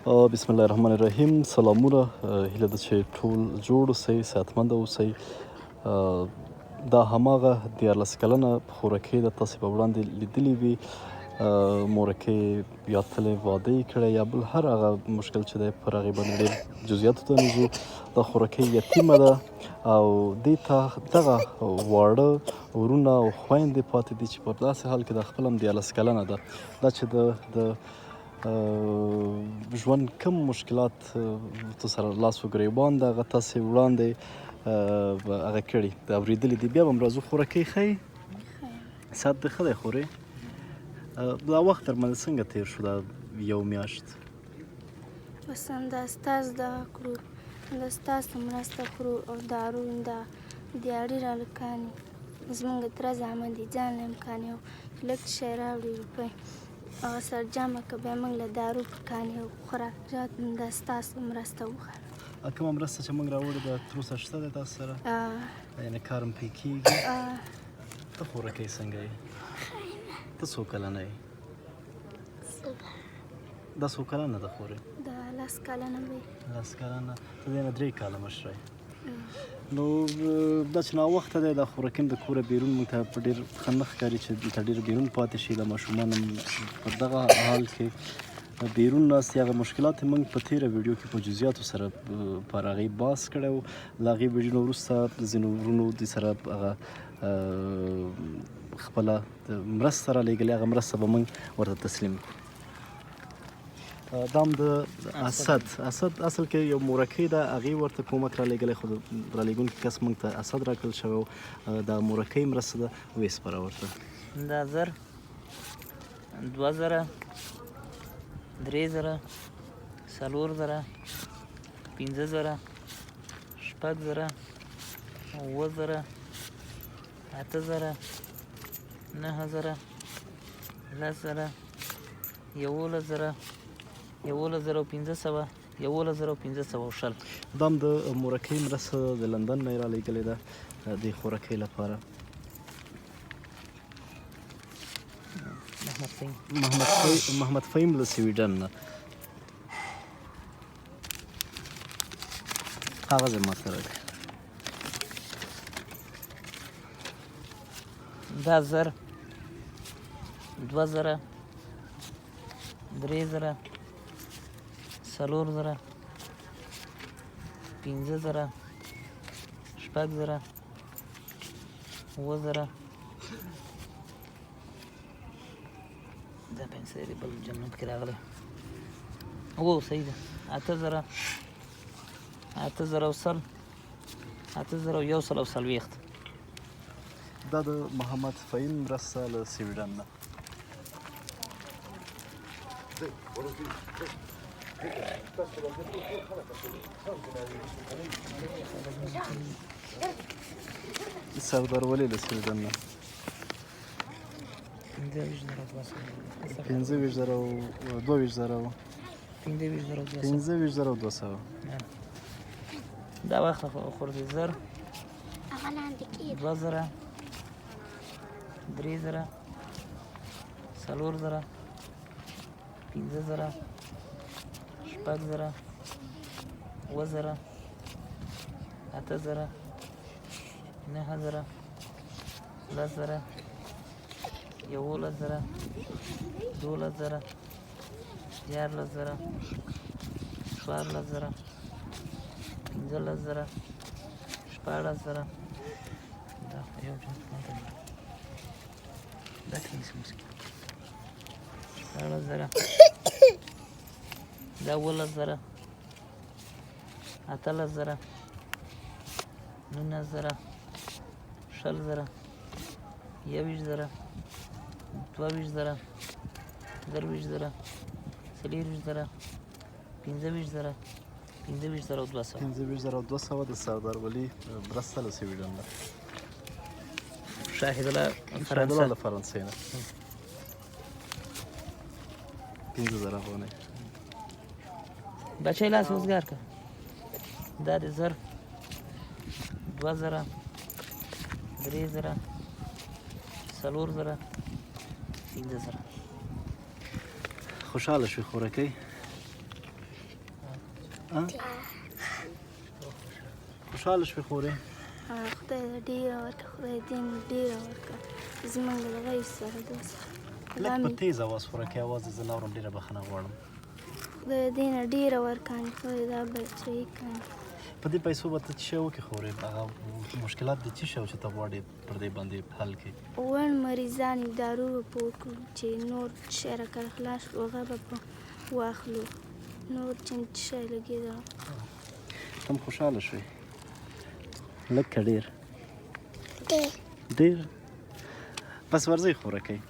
بسم الله الرحمن الرحیم. سلامونه، هیله ده چې ټول جوړ اوسئ، صحتمنده اوسئ. دا هماغه 14 کلنه خورکۍ ده، تاسې په وړاندې لیدلې وي. مورکۍ یا تلې واده یې کړی یا بل هر هغه مشکل چې دی پر هغې باندې ډېر جزئیاتو ته نه ځو. دا خورکۍ یتیمه ده او دې ته دغه واړه ورونه او خویندې پاتې دي چې په داسې حال کې د خپل هم 14 کلنه ده. دا چې د ژوند کم مشکلات تو سره لاس و ګریبان ده هغه تاسې وړاندې هغه کړي د اورېدلي دي. بیا به هم راځو. خورکۍ ښایي صحت دې ښه دی خورې؟ دا وخت درمنځ څنګه تېر شو دا یو میاشت؟ بس همداستا زده کړو، همداستا مرسته کړو او دارو دا دیاري رالکانې زموږ تره زامن دي ځان له امکانې او لږ شی راوړي روپۍ هغه سره جمع کړه بیا موږ له دارو پکانې او خوراکجات همدا ستاسو مرسته وغواړه. کومه مرسته چې موږ راوړې ده تر اوسه شته دی تاسو سره؟ یعنې کار هم پرې کېږي؟ ته خورکۍ څنګه یې؟ ته څو کلنه یې؟ دا څو کلنه ده خورې؟ دا 10 کلنه به 10 کلنه. ته دې نه 3 کاله مشره یې. نو دا چې ناوخته دی دا خورکۍ د کوره بیرون موږ ته په ډېر ښه نه ښکاري چې دلته ډېر بیرون پاتې شي. د ماشومان هم په دغه حال کې بیرون ناست دي. هغه مشکلات یې موږ په تېره ویډیو کې په جزئیاتو سره پر هغې بحث کړی و. له هغې ویډیو نه وروسته ځینو وروڼو دې سره هغه خپله مرسته رالېږلې. هغه مرسته به موږ ورته تسلیم کړو. دا هم د اسد اصل کې یو مورکۍ ده، هغې ورته کومک رالېږلی خو رالېږونکی کس موږ ته اسد راکړل شوی و. دا مورکۍ مرسته ده، وسپاره ورته. دا 1000 2000 3000 4000 15000 6000 7000 8000 9000 10000 11500 11500 11500 دا هم د مورکۍ مرسته د لندن نه یې رالېږلې ده د خورکۍ لپاره. محمد فهیم له سویډن نه کاغذ یې ما سره دی. دا 1000 2000 3000 4000 15000 6000 7000 دا پیسې دی بل جنت کې راغلی. او صحیح ده. 8000 8000 8000 دا د محمد فهیم مرسته له سویډن نه. سردار ولي له سویډن نه 25000 دا وخت خورد 1000 2000 3000 4000 15000 6000 7000 8000 9000 10000 11000 12000 14000 14000 15000 16000 دا یو څه دا کیسه مسکی 16000 دا 12000 8000 9000 10000 12000 22,000 23,000 24,000 25,000 25,200 25,200 د سردار ولی مرسته له سویډن نه. شاهد الله له فرانسې نه 5,000 افغانۍ. بچه لاس وزګار که دا د 1000 2000 3000 4000 50,000. خوشحاله شوې خورکۍ؟ خوشحاله شوې خورې؟ خدای دې ډېره ورکړه، خدای دې نه ډېره ورکړه زموږ د غیر سره داسې لږ په تیز اواز خوره کې اواز زه نه اورم، ډېره بخښنه غواړم. خدای دې نه ډېره ورکړي، خدای دا بچی کړي. په دې پیسو به ته څه شی وکړې خورې؟ هغه مشکلات دې څه شی و چې ته غواړې پر دې باندې حل کړې؟ وړ مریضان یې دارو به په وکړو چې نور شی راکړه خلاص شو هغه به په واخلو، نور چې شی لګېده. ته هم خوشحاله شوې؟ لږ که ډېر؟ ډېر. ډېر؟ بس ورځئ خوره کوي.